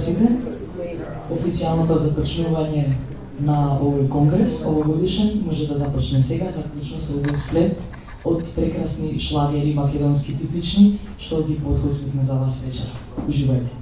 сите. Официјалното започнување на овој конгрес, овогодишен, може да започне сега, заклучно со овој сплет од прекрасни шлагери македонски типични, што ги подготвивме за вас вечер. Уживајте.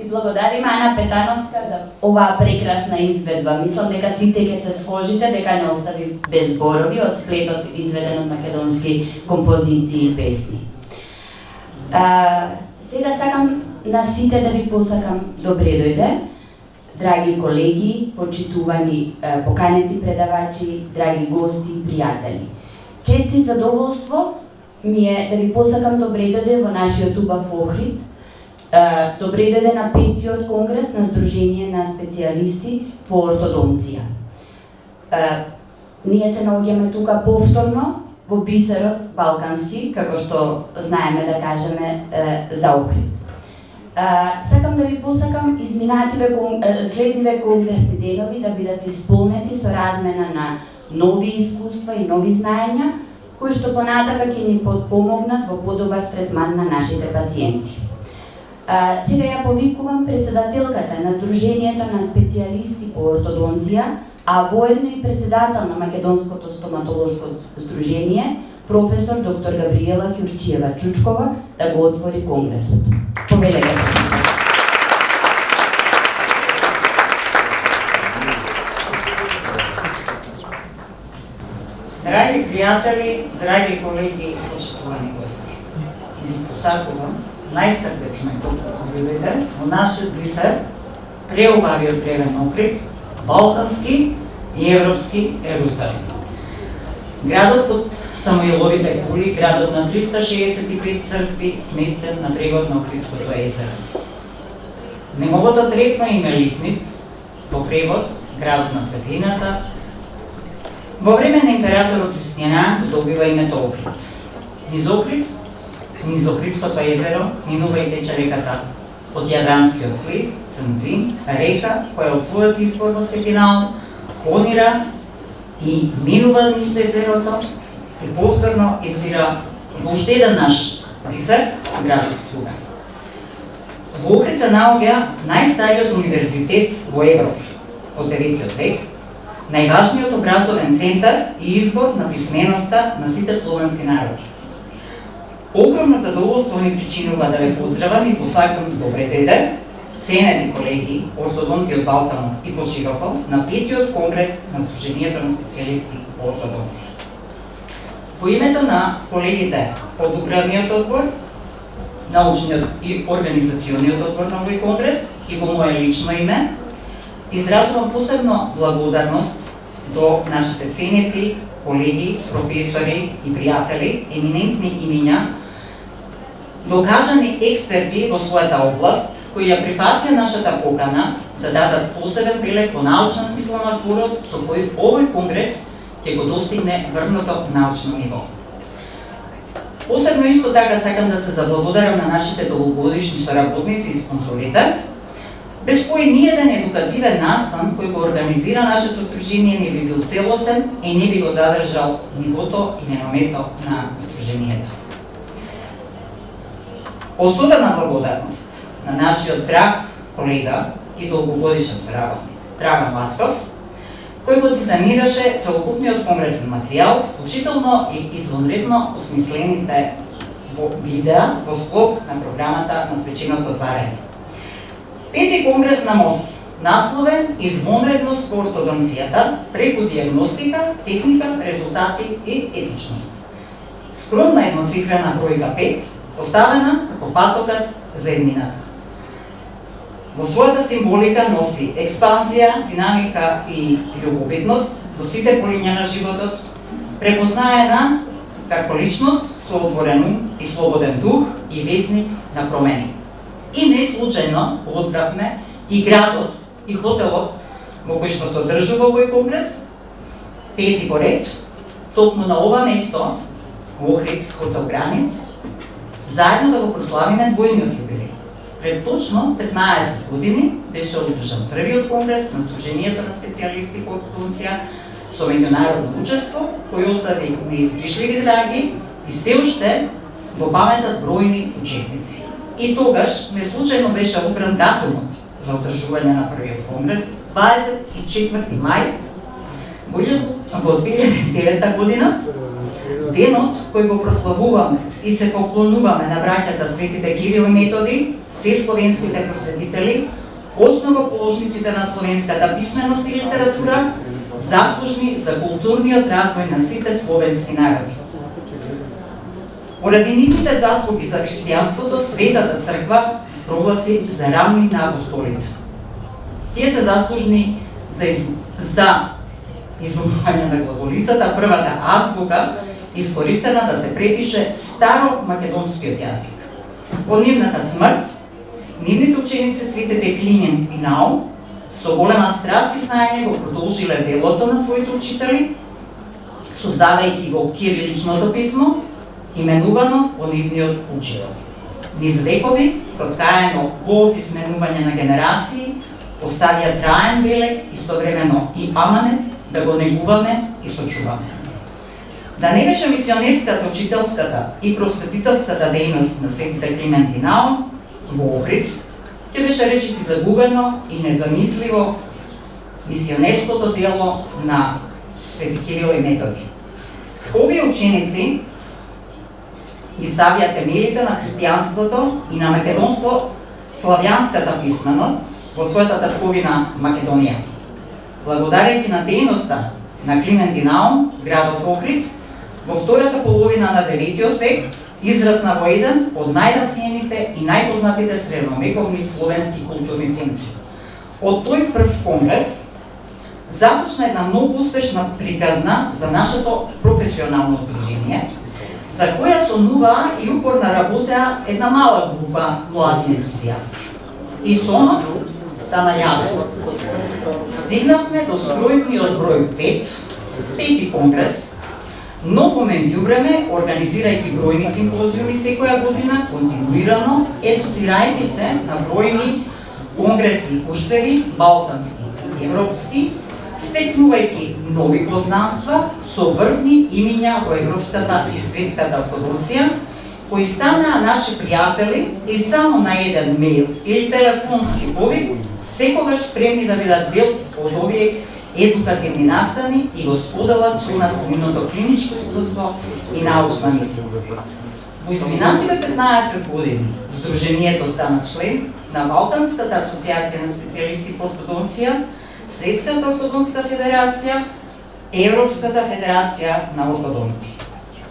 Благодарим Ана Петановска за оваа прекрасна изведба. Мислам дека сите ќе се сложите дека не остави без зборови од сплетот изведен од македонски композиции и песни. Сега сакам на сите да ви посакам добре дојде, драги колеги, почитувани поканети предавачи, драги гости и пријатели. Чест и задоволство ми е да ви посакам добре дојде во нашиот убав Охрид. Добре дојде на 5-тиот конгрес на Сдружение на специјалисти по ортодонција. Ние се наоѓаме тука повторно во бисерот балкански, како што знаеме да кажеме за Охрид. Сакам да ви посакам изминативе следниве конгресни денови да бидат исполнети со размена на нови искуства и нови знаења, кои што понатака ќе ни подпомогнат во подобар третман на нашите пациенти. Сега ја повикувам председателката на Сдруженијето на специјалисти по ортодонција, а воедно и председател на Македонското стоматолошко сдружение, професор доктор Габриела Ќурчиева Чучкова, да го отвори конгресот. Повелете. Драги пријатели, драги колеги и почитувани гости, ви посакувам најсрдечно и топло дојде во нашиот бисер, преубавиот древен Охрид, балкански и европски Ерусалим. Градот под Самуиловите кули, градот на 365 цркви, сместен на брегот на Охридското езеро. Неговото директно име Лихнит, по превод градот на светлината. Во време на императорот Јустиниан добива името Охрид. Низ Охридското езеро минува и тече реката од Јадранскиот слив, Центрин, река која од својот извор во светлина понира и минува низ езерото и повторно извира во уште еден наш бисер, градот Струга. Во Охрид се наоѓа најстариот универзитет во Европа од 9 век, најважниот образовен центар и извор на писменоста на сите словенски народи. Огромно задоволство ми причинува да ве поздравам и посакам добре дојде, ценени колеги, ортодонти од Балканот и пошироко, на 5-тиот конгрес на Сдруженијето на специјалисти по ортодонција. Во името на колегите од Управниот одбор, научниот и организациониот одбор на овој конгрес и во моје лично име, изразувам посебно благодарност до нашите ценети, колеги, професори и пријатели, еминентни имиња, докажани експерти во својата област, кои ја прифатија нашата покана да дадат посебен белег во научен смисла на зборот, со кој овој конгрес ќе го достигне врвното научно ниво. Посебно исто така сакам да се заблагодарам на нашите долгогодишни соработници и спонсорите, без кои ниеден едукативен настан кој го организира нашето здружение не би бил целосен и не би го задржал нивото и реномето на здружението. Особена благодарност на нашиот драг колега и долгогодишен соработник Драган Васков, кој го дизајнираше целокупниот конгресен материјал, вклучително и извонредно осмислените видеа во склоп на програмата на свеченото отварање. Пети конгрес на МОС, насловен извонредност во ортодонцијата преку диагностика, техника, резултати и етичност. Скромна едноцифрена бројка 5, поставена како патоказ за еднината. Во својата символика носи експанзија, динамика и љубовитност во сите полиња на животот, препознаена како личност со отворен ум и слободен дух и весник на промени. И не случајно одбравме и градот и хотелот во кој што се одржува овој конгрес, пети по ред, токму на ова место, во Охрид хотел Гранит, заедно да го прославиме двојниот јубилеј. Пред точно 15 години беше одржан првиот конгрес на Сдруженијето на специјалисти по ортодонција со меѓународно учество, кој остави неизбришливи драги и се уште во паметат бројни учесници. И тогаш не случајно беше обран датумот за одржување на првиот конгрес 24 мај во 2009 година, денот кој го прославуваме и се поклонуваме на браќата светите Кирил и Методи, се словенските просветители, основоположниците на словенската писменост и литература, заслужни за културниот развој на сите словенски народи. Поради нивните заслуги за христијанството, Светата црква прогласи за рамни на апостолите. Тие се заслужни за изумување на глаголицата, првата азбука, искористена да се препише старо македонскиот јазик. По нивната смрт, нивните ученици светите Климент и Наум, со голема страст и знаење го продолжиле делото на своите учители, создавајќи го кириличното писмо, именувано по нивниот учител. Низ векови, проткаено во описменување на генерации, оставија траен белег, истовремено и аманет, да го негуваме и сочуваме. Да не беше мисионерската, учителската и просветителската дејност на светите Климент и Наум во Охрид, ќе беше речиси загубено и незамисливо мисионерското дело на свети Кирил и Методи. Овие ученици ги ставија темелите на христијанството и на македонско-славјанската писменост во својата татковина Македонија. Благодарејќи на дејноста на Климент и Наум, градот Охрид, во втората половина на 9 век израсна во еден од најразвиените и најпознатите средновековни словенски културни центри. Од тој прв конгрес започна една многу успешна приказна за нашето професионално здружение, за која сонуваа и упорно работеа една мала група млади ентузијасти. И сонот стана јавен. Стигнавме до скројниот број 5, пети конгрес, но во меѓувреме, организирајќи бројни симпозиуми секоја година, континуирано, едуцирајќи се на бројни конгреси и курсеви, балкански и европски, стекнувајќи нови познанства со врвни имиња во европската и светската ортодонција, кои станаа наши пријатели и само на еден мејл или телефонски повик секогаш спремни да бидат дел од овие едукативни настани и го споделат со нас нивното клиничко искуство и научна мисла. Во изминативе 15 години Сдруженијето стана член на Балканската асоциација на специјалисти по ортодонција, Светската ортодонска федерација, Европската федерација на ортодонти.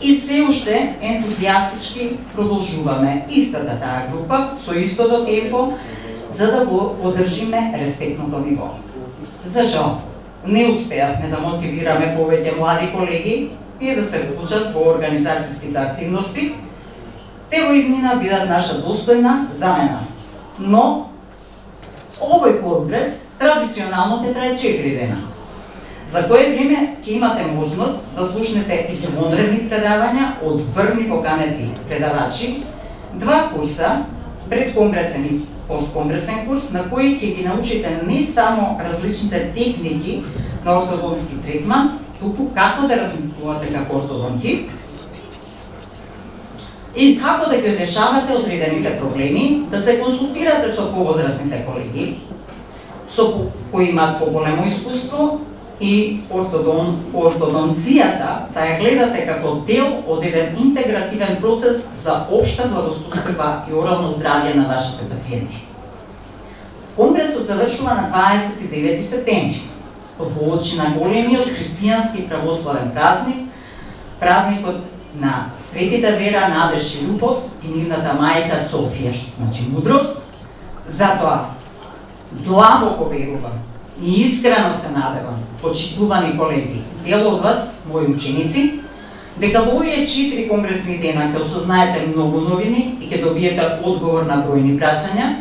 И се уште ентузијастички продолжуваме истата таа група со истото темпо, за да го одржиме респектното ниво. За жал, не успеавме да мотивираме повеќе млади колеги и да се вклучат во организацијските активности, те во иднина бидат наша достојна замена. Но овој конгрес традиционално ќе трае 4 дена. за кое време ќе имате можност да слушнете извонредни предавања од врвни поканети предавачи, 2 курса, предконгресен и постконгресен курс, на кои ќе ги научите не само различните техники на ортодонски третман, туку како да размислувате како ортодонти и како да ги решавате одредените проблеми, да се консултирате со повозрастните колеги, со кои имаат поголемо искуство и ортодонцијата да ја гледате како дел од еден интегративен процес за општа благосостојба и орално здравје на вашите пациенти. Конгресот завршува на 29 септември, во очи на големиот христијански православен празник, празникот на светите Вера, Надеж и Љубов и нивната мајка Софија, што значи мудрост. Затоа длабоко верувам и искрено се надевам, почитувани колеги, дел од вас, мои ученици, дека во овие 4 конгресни дена ќе осознаете многу новини и ќе добиете одговор на бројни прашања,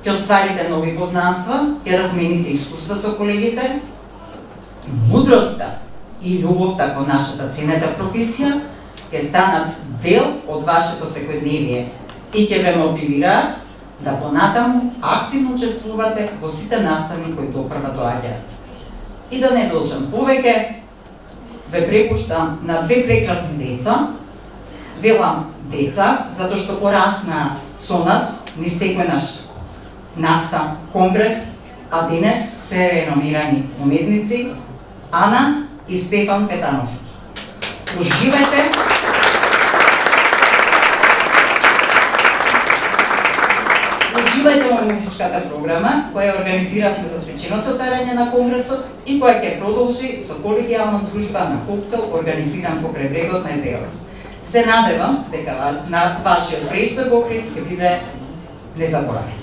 ќе остварите нови познанства, ќе размените искуства со колегите, мудроста и љубовта кон нашата ценета професија ќе станат дел од вашето секојдневие и ќе ве мотивираат да понатаму активно учествувате во сите настани кои допрва доаѓаат. И да не должам повеќе, ве препуштам на 2 прекрасни деца. Велам деца, затоа што порасна со нас, ни секојнаш настан конгрес, а денес се реномирани уметници Ана и Стефан Петановски. Уживајте! Уживајте во музичката програма, која организиравме за свеченото отварање на конгресот и која ќе продолжи со колегијална дружба на коктел организиран покрај брегот на езерото. Се надевам дека на вашиот престој во Охрид ќе биде незаборавен.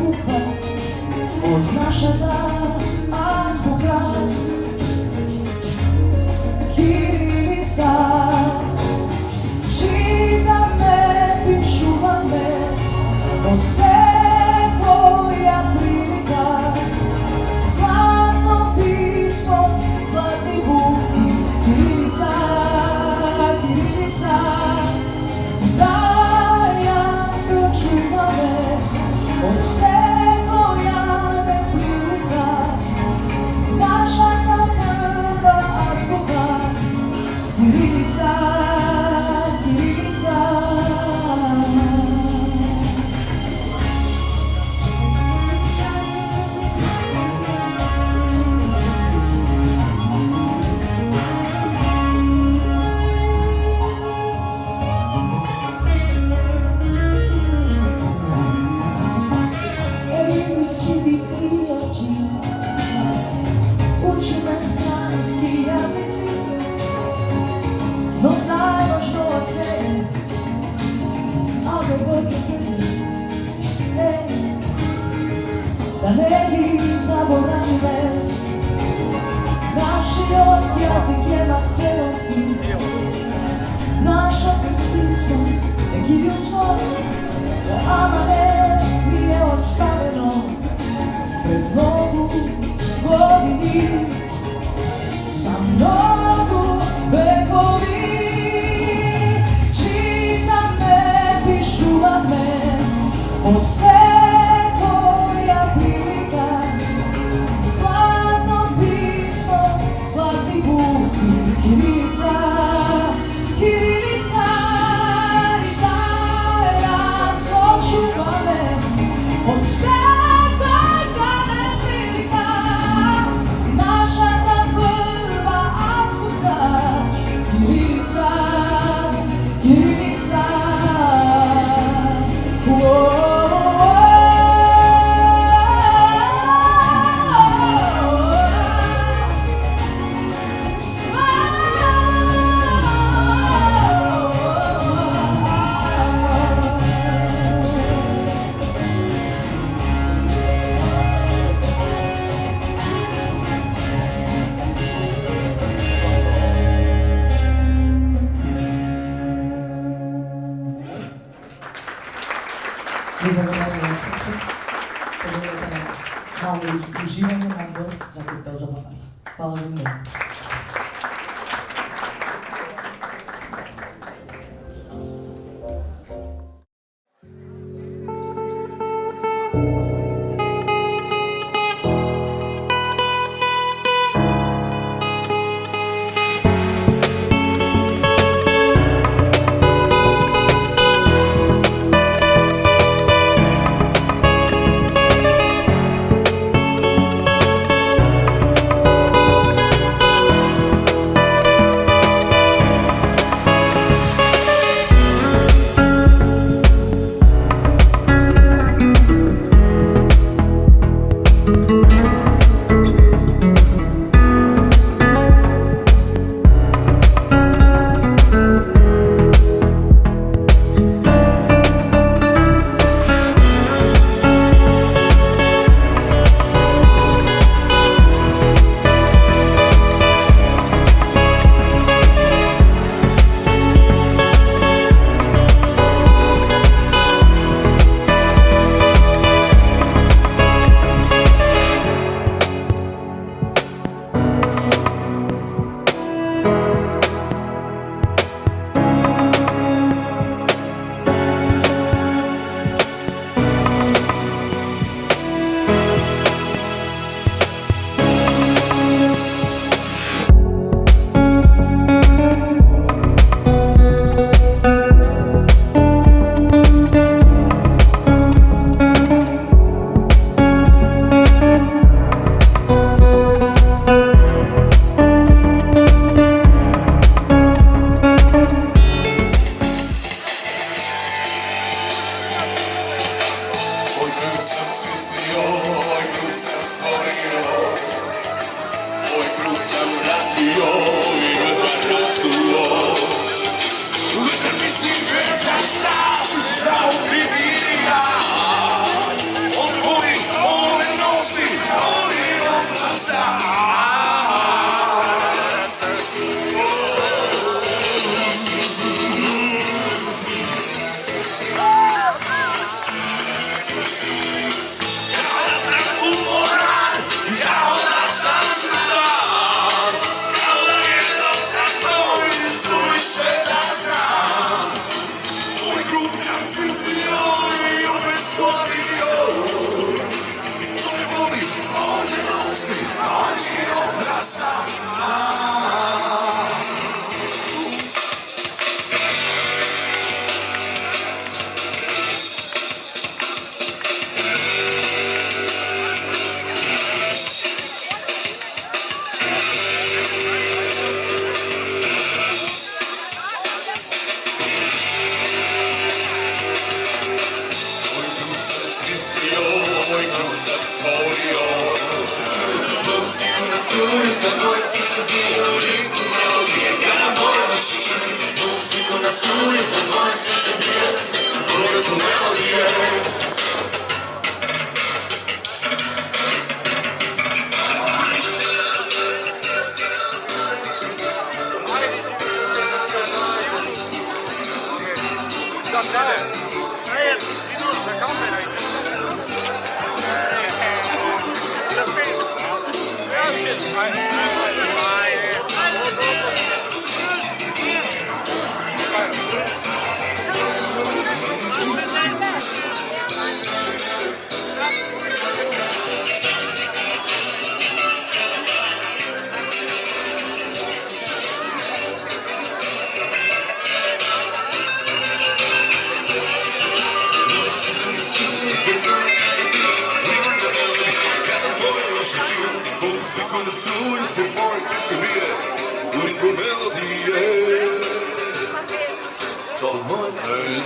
буква од нашата азбука. Кирилица, читаме, пишуваме во секоја прилика. Златно писмо, златни букви, кирилица, кирилица. Да ја се чуваме од секоја неприлика. Нашата прва азбука, кирилица, кирилица. Učime stranski jazici, no najvažno od sebe, da ne bi zaboravile. Naš život jezik je makedonski, naša pismo je kirilsko, ama ne nije ostavljeno pred mnogu godini, za mnogu vekovi. Čitame, pišuvame, o svekoja prilika. Zlatno pismo, zlatni bukvi, kirica, kirica. I danas očuvame od svekoja neprilika. Naša ta prva azbuka, kirica, kirica. Ви благодаря на срце, благодаря мало уживање на двор за коктел за бабата. Хвала ви многу. Stop, sull'unica voi senza dire un ritmo, melodia, cara moja ощущение. Музыку на sull'unica voi senza dire un ritmo, melodia. Quando suri che poi si sentire l'unico melodia come se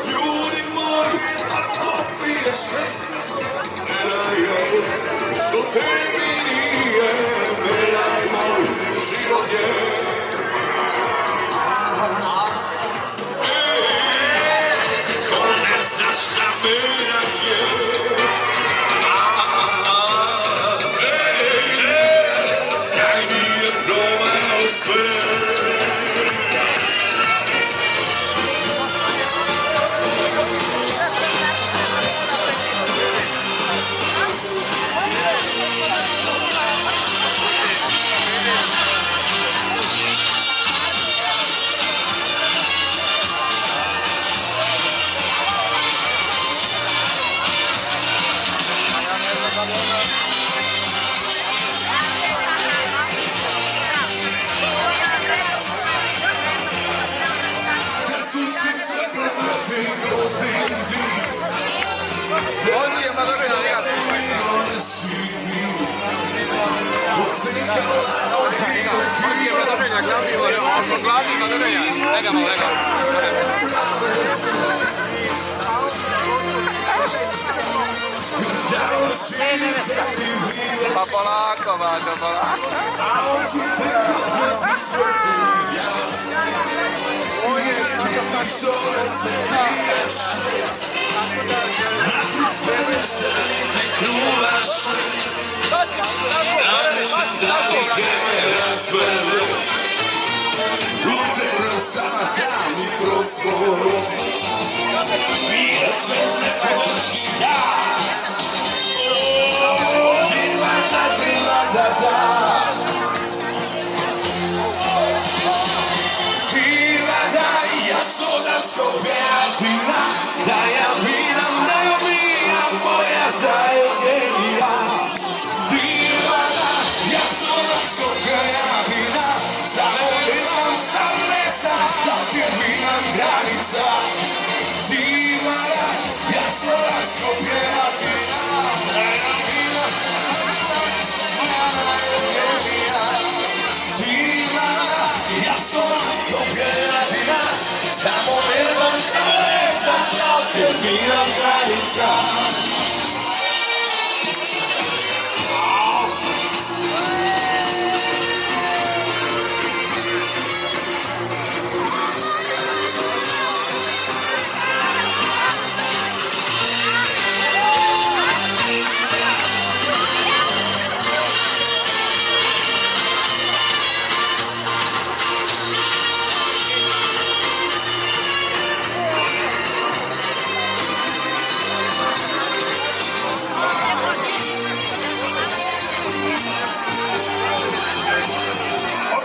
ljudi moji, kako pije sve što tebi nije, milaj moj, život je. Ko ne zna šta mirak je, taj nije proveo sve. Oggi è Madonna ragazzi. Oggi è Madonna glavi, ho glavi Madonna. Lega. Papalacco, vado, Scopertina, dai a vina, moja zajednia. Dilana, ja sono scopertina, zavolizam sam lesa, dok je vina granica. Dilana, ja sono scopertina, daj a vina, moja zajednia. Dilana, ja sono scopertina, samo vezam sam lesa, dok je vina granica.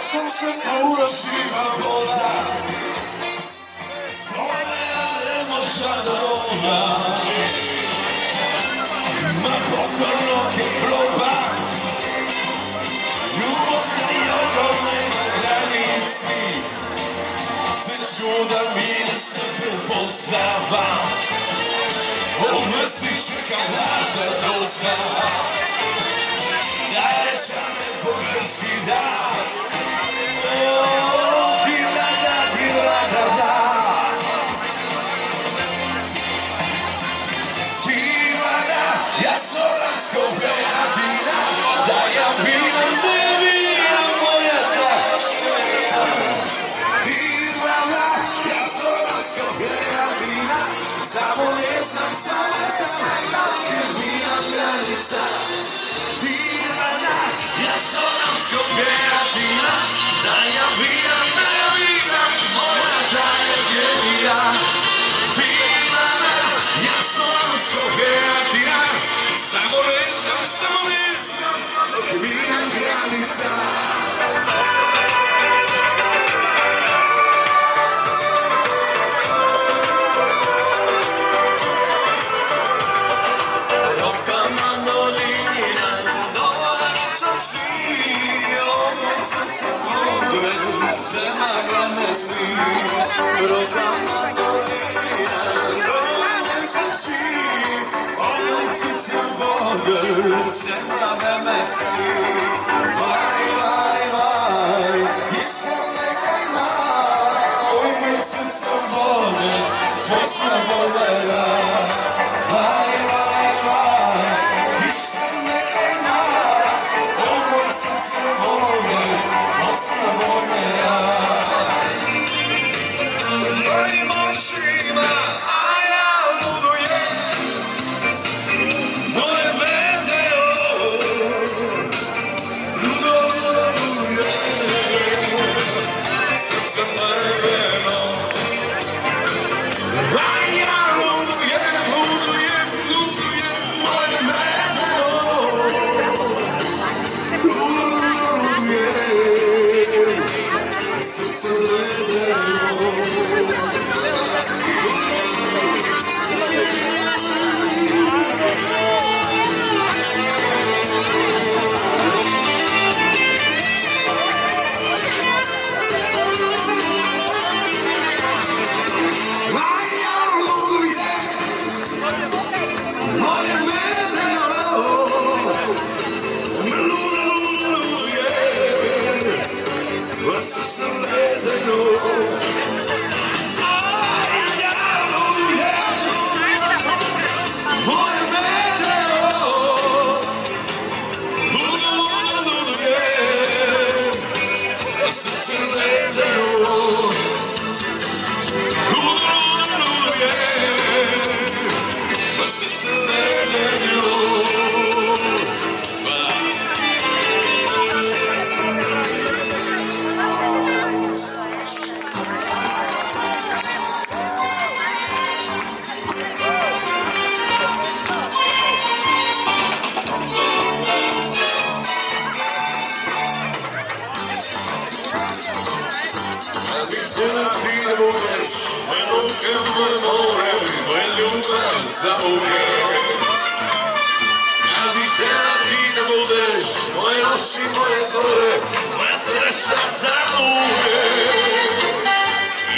Sjećam se pura živa voda, promena ne može doda. Ma potvorno che proba, ljubav kad nema granici, se čuda mi da se prepoznavam, od mrsi čekam da se doznam, da reča me pogrši dan. Ja sola scopertina, dai a via moja ta. Tirala, ja sola scopertina, samo nisam, jer bila granica. Tirala, ja sola scopertina, dai a via moja ta jedina. Tirala, ja sola scopertina, samo nisam, jer bila granica. Roka mandolina, nova ovo srce moje, zemagla me si. Roka mandolina, nova ovo srce moje, zemagla me si. Vaj, išao nekaj na, ovo srce moje, pošla volera. Vaj, išao nekaj na, ovo srce moje, pošla volera. Tvojim očima, a ja ludujem, moje meteo, ludujem, srce mrveno. A ja ludujem, moje meteo, ludujem, srce mrveno.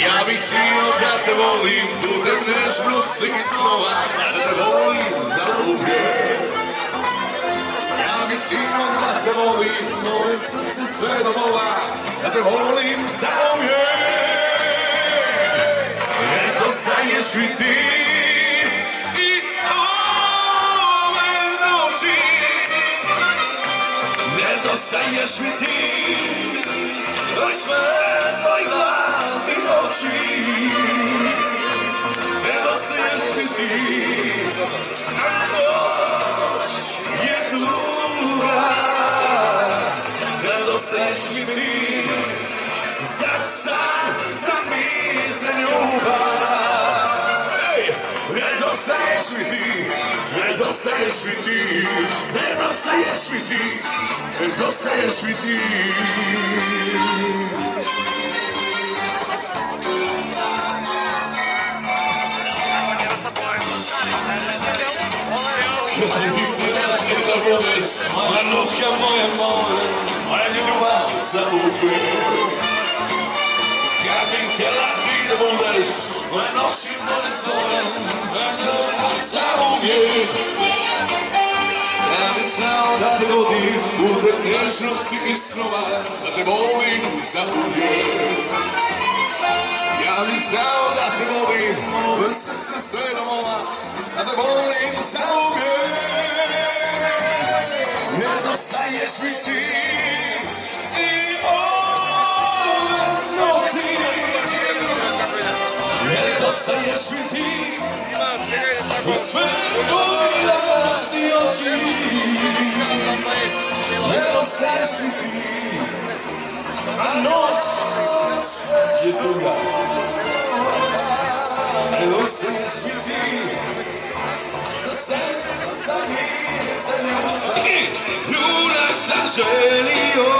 Ja bih htio da te volim, budem nežno svih snova, da te volim zauvijek. Ja bih htio da te volim, moje srce sve do bola, da te volim zauvijek. Eto sanješ mi ti i ove noći, eto sanješ mi ti, sve tvoj glas i oči, ne dosješ mi ti, a noć je tuga, ne dosješ mi ti, za san, za mi, za ljubav, ne Nedostajesz mi ty, nedostajesz mi ty, nedostajesz mi ty, nedostajesz mi ty. Kada budeš moja ruka, moje more, moja ljubav za uvijek. Ja bih htjela ti da budeš moje noći, moje zore, moja ljubav za uvijek. Ja bih znao da te vodim u te nježnosti i snova, da te volim za uvijek. Ja bih znao da te volim u srce sve domova, da te volim za uvijek. Nedostaješ mi ti i ove noći. Nedostaješ mi ti u sve tvoje jasni oči. Nedostaješ mi ti, a noć je duga. Nedostaješ mi ti za sebe, za mir, za ljubav. Luna sam želio